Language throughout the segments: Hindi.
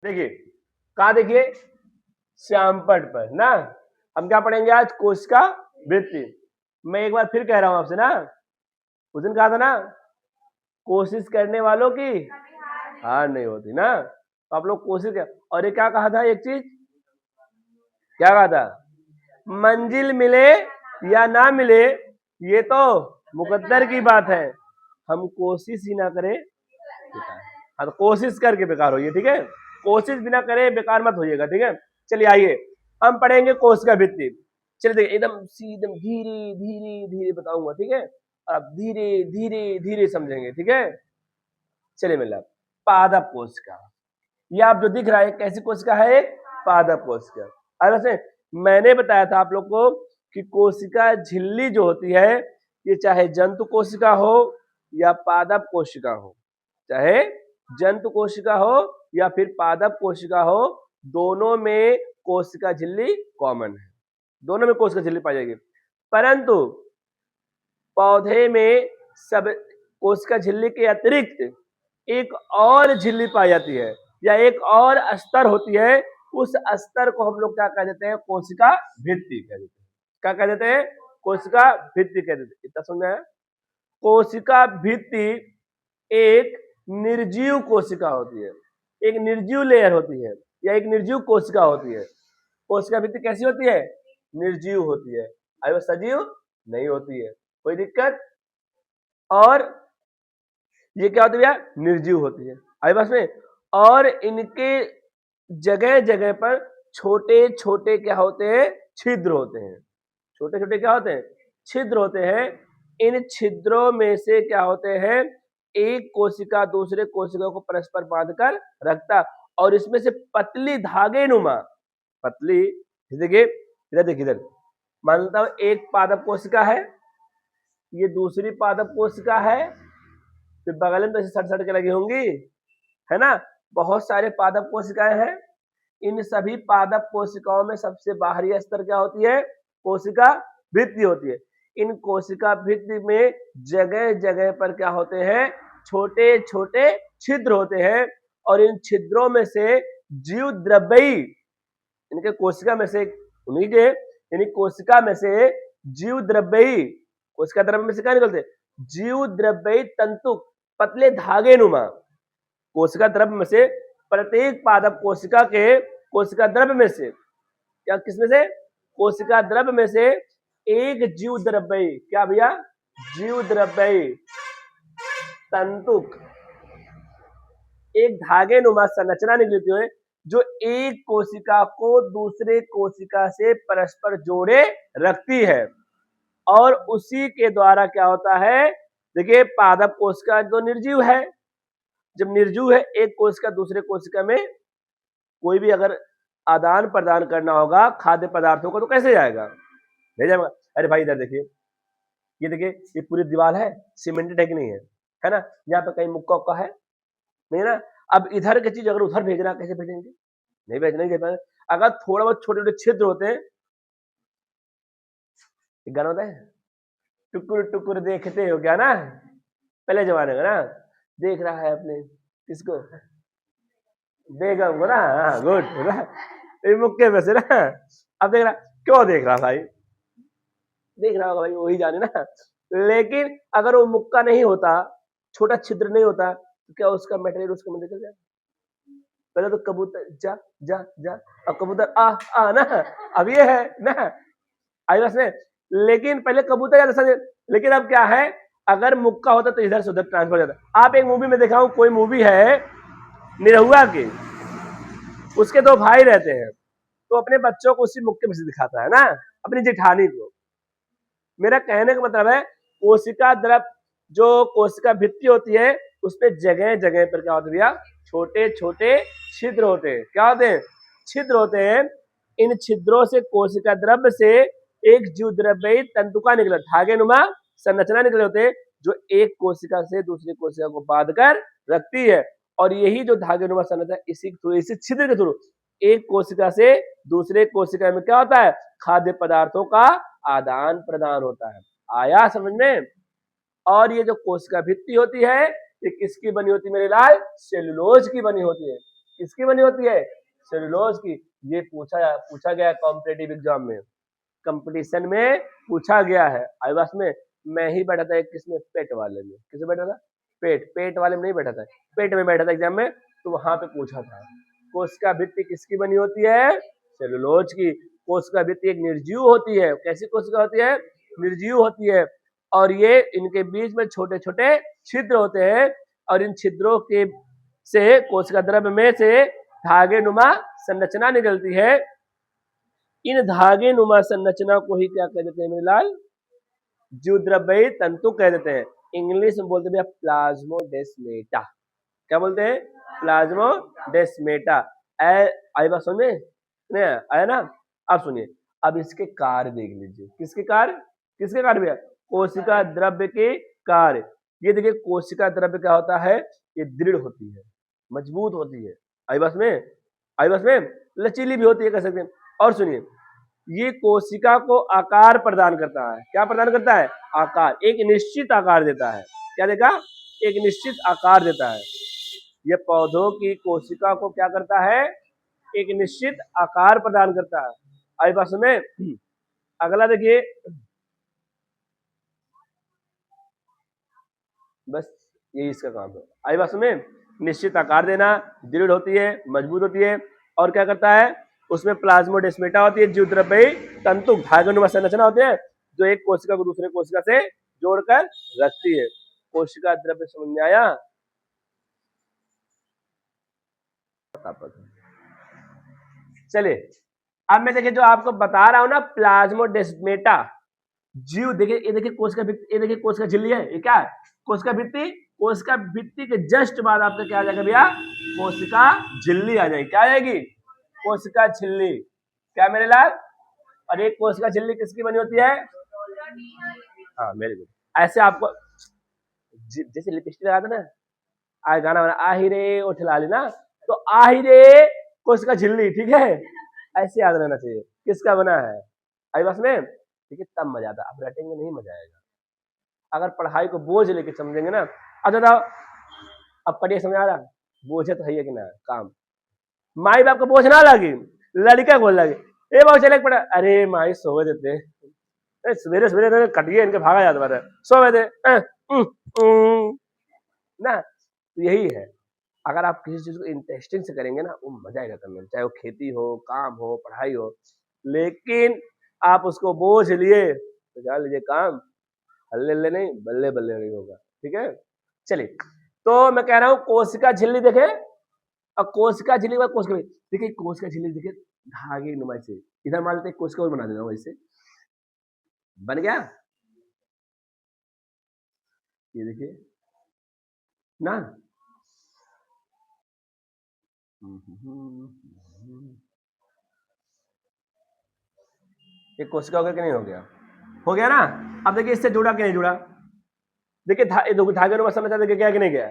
देखिए कहा, देखिए श्यामपट पर ना हम क्या पढ़ेंगे आज, कोशिका वृत्ति। मैं एक बार फिर कह रहा हूं आपसे ना, उस दिन कहा था ना, कोशिश करने वालों की हार नहीं होती ना, तो आप लोग कोशिश कर। और ये क्या कहा था, एक चीज क्या कहा था, मंजिल मिले या ना मिले ये तो मुकद्दर की बात है, हम कोशिश ही ना करें बेकार। हाँ तो कोशिश करके बेकार होइए, ठीक है, कोशिश बिना करे बेकार मत होइएगा, ठीक है। चलिए आइए हम पढ़ेंगे कोशिका वृत्ति। चलिए देखिए एकदम सीधे धीरे धीरे धीरे बताऊंगा, ठीक है, आप धीरे धीरे धीरे समझेंगे, ठीक है। चलिए मतलब पादप कोशिका, ये आप जो दिख रहा है कैसी कोशिका है, एक पादप कोशिका। और वैसे मैंने बताया था आप लोग को कि कोशिका झिल्ली जो होती है, ये चाहे जंतु कोशिका हो या पादप कोशिका हो, चाहे जंतु कोशिका हो या फिर पादप कोशिका हो, दोनों में कोशिका झिल्ली कॉमन है, दोनों में कोशिका झिल्ली पाई जाएगी। परंतु पौधे में सब कोशिका झिल्ली के अतिरिक्त एक और झिल्ली पाई जाती है या एक और स्तर होती है, उस स्तर को हम लोग क्या कह देते हैं, कोशिका भित्ति कह देते हैं। क्या कह देते हैं, कोशिका भित्ति कह देते हैं। इतना समझ आया। कोशिका भित्ति एक निर्जीव कोशिका होती है, एक निर्जीव लेयर होती है या एक निर्जीव कोशिका होती है। कोशिका भित्ति कैसी होती है, निर्जीव होती है, अरे सजीव नहीं होती है, कोई दिक्कत। और ये क्या होती है, निर्जीव होती है, आई बस में। और इनके जगह जगह पर छोटे छोटे क्या होते हैं, छिद्र होते हैं, छोटे छोटे क्या होते हैं, छिद्र होते हैं। इन छिद्रों में से क्या होते हैं, एक कोशिका दूसरे कोशिका को परस्पर बांधकर रखता, और इसमें से पतली धागे नुमा, पतली, देखिए इधर देखिए, इधर मानता हूं एक पादप कोशिका है, ये दूसरी पादप कोशिका है, फिर बगल में तो ऐसे सट सट के लगी होंगी, है ना, बहुत सारे पादप कोशिकाएं हैं। इन सभी पादप कोशिकाओं में सबसे बाहरी स्तर क्या होती है, कोशिका भित्ति होती है। इन कोशिका भित्ति में जगह जगह पर क्या होते हैं, छोटे छोटे छिद्र होते हैं, और इन छिद्रों में से जीव द्रव्यी, इनके कोशिका में से उन्हीं के यानी कोशिका में से जीव द्रव्यी, कोशिका द्रव्य में से क्या निकलते, जीव द्रव्यी तंतु पतले धागे नुमा। कोशिका द्रव्य में से प्रत्येक पादप कोशिका के कोशिका द्रव्य में से क्या, किसमें से, कोशिका द्रव्य में से एक जीव द्रव्यी, क्या भैया, जीव द्रव्यी तंतुक, एक धागे नुमा संरचना निकलती है जो एक कोशिका को दूसरे कोशिका से परस्पर जोड़े रखती है। और उसी के द्वारा क्या होता है, देखिए पादप कोशिका तो निर्जीव है, जब निर्जीव है एक कोशिका दूसरे कोशिका में कोई भी अगर आदान प्रदान करना होगा खाद्य पदार्थों को तो कैसे जाएगा, नहीं जाएगा। अरे भाई इधर देखिए, ये देखिए ये पूरी दीवार है, सीमेंटेड है कि नहीं है ना, यहाँ पे कहीं मुक्का उक्का है नहीं ना। अब इधर की चीज अगर उधर भेजना कैसे भेजेंगे, नहीं भेजना, नहीं भेज। अगर थोड़ा बहुत छोटे छोटे छिद्र होते हैं, गाना होता है टुकुर टुकुर देखते हो क्या ना, पहले जमाने का ना, देख रहा है अपने किसको, बेगम को ना, हाँ गुड, मुक्के में से ना, अब देख रहा, क्यों देख रहा भाई, देख रहा होगा भाई वही जाने ना। लेकिन अगर वो मुक्का नहीं होता, छोटा छिद्र नहीं होता, तो क्या उसका मटेरियल उसके में निकल जाए। पहले तो कबूतर जा जा जा, अब कबूतर आ ना, अब ये है ना आई बस में। लेकिन पहले कबूतर जाता समझे, लेकिन अब क्या है, अगर मुक्का होता तो इधर से उधर ट्रांसफर जाता। आप एक मूवी में देखा हूं, कोई मूवी है निरहुआ की, उसके दो भाई रहते हैं, तो अपने बच्चों को उसी मुक्के में से दिखाता है ना, अपनी जेठानी को। मेरा कहने का मतलब है कोशिका द्रव जो कोशिका भित्ति होती है, उसपे जगह जगह पर क्या होता है भैया, छोटे छोटे छिद्र होते हैं, क्या होते हैं, छिद्र होते हैं। इन छिद्रों से कोशिका द्रव्य से एक जीव द्रव्यी तंतुका निकले, धागे नुमा संरचना निकले होते हैं, जो एक कोशिका से दूसरी कोशिका को बांध कर रखती है। और यही जो धागे नुमा संरचना, इसी इसी छिद्र के थ्रू एक कोशिका से दूसरे कोशिका में क्या होता है, खाद्य पदार्थों का आदान प्रदान होता है। आया समझ में। और ये जो कोशिका भित्ति होती है, ये किसकी बनी होती है मेरे लाल, सेलुलोज की बनी होती है। किसकी बनी होती है? सेलुलोज की। ये पूछा गया कॉम्पिटेटिव एग्जाम में, कंपटीशन में पूछा गया है। आईवास में मैं ही बैठा था एक, किसमें? पेट वाले में। किसमें बैठा था? पेट वाले में नहीं बैठा था, पेट में बैठा था एग्जाम में, तो वहां पे पूछा था कोशिका भित्ति किसकी बनी होती है? सेलुलोज की। कोशिका भित्ति एक निर्जीव होती है। कैसी कोशिका होती है? निर्जीव होती है। और ये इनके बीच में छोटे छोटे छिद्र होते हैं, और इन छिद्रों के से कोशिका द्रव्य में से धागे नुमा संरचना निकलती है। इन धागे नुमा संरचना को ही क्या कह देते हैं मेरे लाल? जीवद्रव्यी तंतु कह देते हैं। इंग्लिश में बोलते हैं प्लाज्मोडेस्मेटा। क्या बोलते हैं? प्लाज्मोडेस्मेटा। आई बात समझ में आया ना? अब सुनिए, अब इसके कार्य देख लीजिए। किसके कार्य? किसके कार्य भैया? कोशिका द्रव्य के कार्य। ये देखिए कोशिका द्रव्य क्या होता है? ये दृढ़ होती है, मजबूत होती है। आई बस में लचीली भी होती है, कह सकते हैं। और सुनिए, ये कोशिका को आकार प्रदान करता है। क्या प्रदान करता है? आकार। एक निश्चित आकार देता है। क्या देगा? एक निश्चित आकार देता है। ये पौधों की कोशिका को क्या करता है? एक निश्चित आकार प्रदान करता है। आई बात में अगला देखिए, बस यही इसका काम है। आई बात में निश्चित आकार देना, दृढ़ होती है, मजबूत होती है, और क्या करता है? उसमें प्लाज्मोडेस्मेटा होती है, जीवद्रव्यी तंतु धागेनुमा संरचना होती है, जो एक कोशिका को दूसरे कोशिका से जोड़कर रखती है। कोशिका द्रव्य समझ में आया? चलिए अब मैं देखिए जो आपको बता रहा हूं ना, प्लाज्मोडेस्मेटा जीव। देखिए ये देखिए कोशिका भित्ति, ये देखिए कोशिका झिल्ली है। ये क्या है? कोशिका भित्ति। कोशिका भित्ति के जस्ट बाद आपका क्या आ जाएगा भैया? कोशिका झिल्ली आ जाएगी। क्या आ जाएगी? कोशिका झिल्ली। क्या मेरे लाल? और एक कोशिका झिल्ली किसकी बनी होती है? हाँ मेरे गुड। ऐसे आपको जैसे लिपस्टिक लगा था ना, आज गाना बना आही रे उठ लाली ना, तो आही रे कोशिका झिल्ली, ठीक है? ऐसे याद रहना चाहिए किसका बना है। आई बस में ठीक है, तब मजा आता। अब रटेंगे नहीं, मजा आएगा। अगर पढ़ाई को बोझ लेके समझेंगे ना। अब बताओ, अब पढ़िए, समझ आ रहा? बोझ तो है कि ना काम? माई बाप को बोझ ना लगी, लड़का बोल लगे ए बाबू चले पड़ा, अरे माई सोवे देते, सवेरे सवेरे कटिए इनके भागा जाता है, सोवे दे ना। तो यही है, अगर आप किसी चीज को इंटरेस्टिंग से करेंगे ना, वो मजा आएगा करने में, चाहे वो खेती हो, काम हो, पढ़ाई हो। लेकिन आप उसको बोझ लिए तो जान लीजिए काम हल्ले नहीं, बल्ले बल्ले नहीं होगा। ठीक है, चलिए। तो मैं कह रहा हूं कोशिका झिल्ली देखे, और कोशिका झिल्ली के बाद कोशिका, देखिए कोशिका झिल्ली देखिए धागे नुमा से, इधर मान लेते कोशिका और बना देना, वैसे बन गया। ये देखिए ना, एक कोशिका हो गया कि नहीं हो गया? हो गया ना। अब देखिए इससे जुड़ा कि नहीं जुड़ा? देखिए धागे नुमा संरचना देखिए क्या कि नहीं गया?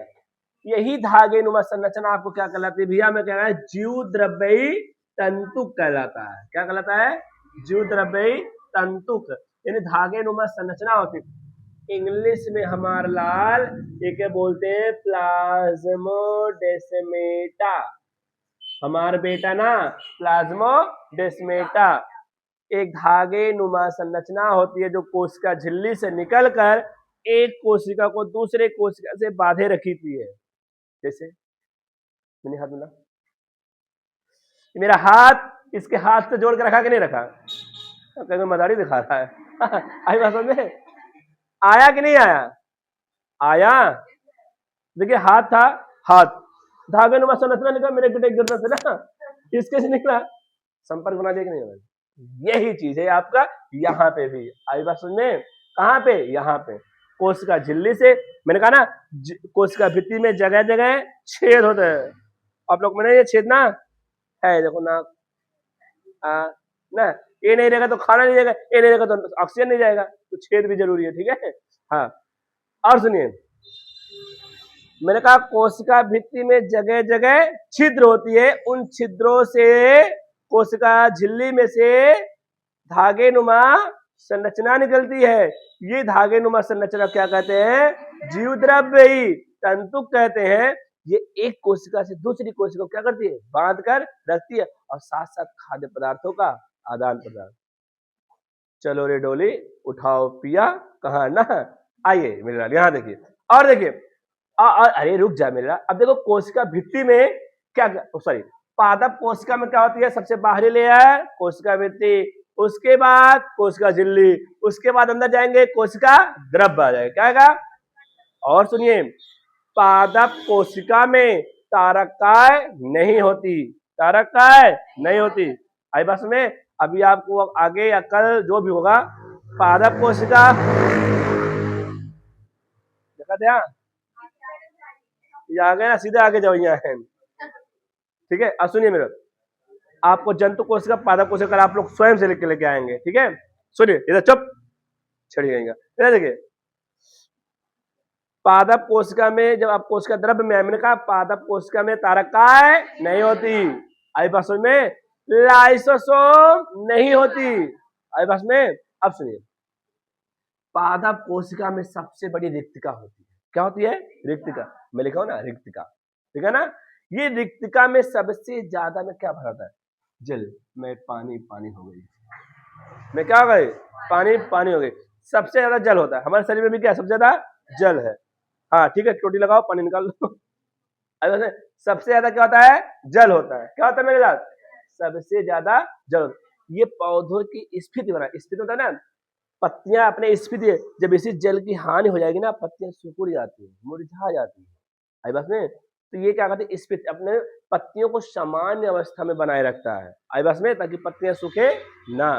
यही धागे नुमा संरचना आपको क्या कहलाती है भैया? मैं कह रहा है जीवद्रव्यी तंतुक कहलाता है। क्या कहलाता है? जीवद्रव्यी तंतुक, यानी धागे नुमा संरचना होती है। इंग्लिश में हमारे लाल ये क्या बोलते हैं? प्लाज्मोडेस्मेटा। हमारा बेटा ना प्लाज्मोडेस्मेटा एक धागे नुमा संरचना होती है, जो कोशिका झिल्ली से निकलकर एक कोशिका को दूसरे कोशिका से बांधे रखी थी है। जैसे मैंने हाथ मिला, मेरा हाथ इसके हाथ से जोड़ के रखा कि नहीं रखा? कहीं मदारी दिखा रहा है आई बात समझ में आया कि नहीं आया? आया। देखिए हाथ था, हाथ धागे नुमा संरचना निकला मेरे बेटे की जरूरत है ना, इसके से निकला, संपर्क बना दिया कि नहीं? यही चीज है आपका यहाँ पे भी। आई बात समझ में? कहाँ पे? यहाँ पे कोशिका झिल्ली से, मैंने कहा ना कोशिका भित्ति में जगह जगह छेद होते हैं। आप लोग मैंने ये छेद ना है, देखो ना ना, ये नहीं रहेगा तो खाना नहीं जाएगा, ये नहीं रहेगा तो ऑक्सीजन नहीं जाएगा, तो छेद भी जरूरी है। ठीक है, हाँ। और सुनिए, मैंने कहा कोशिका भित्ति में जगह जगह छिद्र होती है, उन छिद्रों से कोशिका झिल्ली में से धागे नुमा संरचना निकलती है। ये धागे नुमा संरचना क्या कहते हैं? जीवद्रव्यी तंतुक कहते हैं। ये एक कोशिका से दूसरी कोशिका को क्या करती है, बांध कर रखती है और साथ साथ खाद्य पदार्थों का आदान प्रदान। चलो रे डोली उठाओ पिया कहा ना, आइए मेरे लाल यहाँ देखिए और देखिए अरे रुक जा मेरे लाल। अब देखो कोशिका भित्ति में क्या, सॉरी पादप कोशिका में क्या होती है, सबसे बाहरी लेयर कोशिका भित्ति, उसके बाद कोशिका झिल्ली, उसके बाद अंदर जाएंगे कोशिका द्रव्य आ जाएगा, क्या आएगा। और सुनिए पादप कोशिका में तारकाय नहीं होती, तारकाय नहीं होती। आई बस में अभी आपको आगे या कल जो भी होगा पादप कोशिका देखा ध्यान, ये आ गए ना, सीधे आगे जाओ यहाँ है, ठीक है। अब सुनिए मेरा, आपको जंतु कोशिका पादप कोशिका आप लोग स्वयं से लिख के लेके आएंगे, ठीक है। सुनिए इधर चुप छड़ी जाएगा, इधर देखिए पादप कोशिका में जब आप कोशिका द्रव्य में, मैंने कहा पादप कोशिका में तारकाय नहीं होती, आई बस में लाइसोसोम नहीं होती, आई बस में। अब सुनिए पादप कोशिका में सबसे बड़ी रिक्तिका होती है, क्या होती है, रिक्तिका, मैं लिखा हूं ना रिक्तिका, ठीक है ना। ये रिक्तिका में सबसे ज्यादा में क्या भरा था, जल, में पानी पानी हो गई, में क्या हो गई, पानी पानी हो गई, सबसे ज्यादा जल होता है हमारे शरीर में भी, क्या सबसे ज्यादा जल है, हाँ ठीक है, टोटी लगाओ पानी निकाल लो। सबसे ज्यादा क्या होता है, जल होता है, क्या होता है मेरे साथ, सबसे ज्यादा जल। ये पौधों की स्फीति बना, स्फीति होता है ना, पत्तियां अपने स्फीति, जब इसी जल की हानि हो जाएगी ना पत्तियां सिकुड़ जाती है, मुरझा जाती है, आई बस में। तो ये क्या कहते हैं, स्फीति अपने पत्तियों को सामान्य अवस्था में बनाए रखता है, आई बस में, ताकि पत्तियां सूखे ना,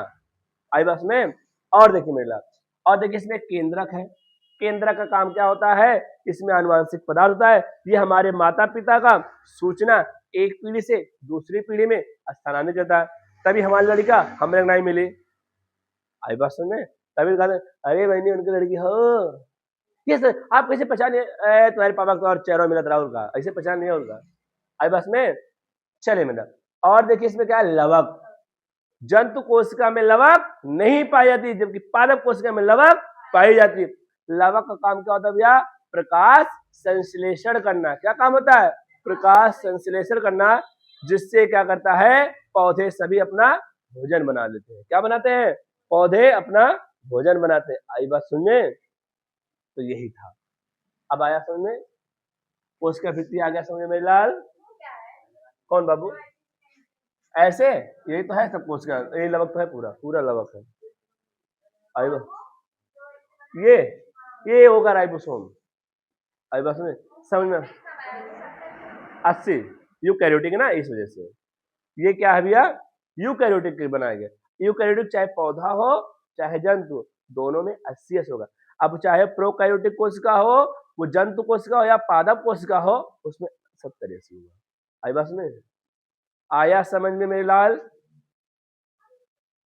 आई बस में। और देखिए मेरे लाल, और देखिए इसमें केंद्रक है, केंद्रक का काम क्या होता है, इसमें आनुवांशिक पदार्थ होता है, ये हमारे माता पिता का सूचना एक पीढ़ी से दूसरी पीढ़ी में स्थानांतरित करता है, तभी हमारी लड़का हमें नहीं मिली, आई बात में, तभी कहते अरे बहनी उनकी लड़की हो, ये सर आप कैसे पहचाने, तुम्हारे पापा का और चेहरा मिला राहुल का, ऐसे पहचान नहीं है उनका, आई बस में। चले मेरा, और देखिए इसमें क्या है, लवक, जंतु कोशिका में लवक नहीं पाई जाती, जबकि पादप कोशिका में लवक पाई जाती है। लवक का काम क्या होता है भैया, प्रकाश संश्लेषण करना, क्या काम होता है, प्रकाश संश्लेषण करना, जिससे क्या करता है, पौधे सभी अपना भोजन बना लेते हैं, क्या बनाते हैं, पौधे अपना भोजन बनाते हैं, आई बात सुनने। तो यही था, अब आया समझ में, कोशिका भित्ति आ गया समझ में मेरे लाल, कौन बाबू, ऐसे यही तो है सब कोशिका, यही लवक तो है, पूरा पूरा लवक है, आई बात, ये होगा राइबोसोम, आई बात में समझ में, 80 यूकैरियोटिक है ना, इस वजह से ये क्या है भैया, यूकैरियोटिक बनाया गया, यूकैरियोटिक चाहे पौधा हो चाहे जंतु, दोनों में 80 होगा। अब चाहे प्रोकैरियोटिक कोशिका हो, वो जंतु कोशिका हो या पादप कोशिका हो, उसमें 70 होगा, आई बस में, आया समझ में मेरे लाल।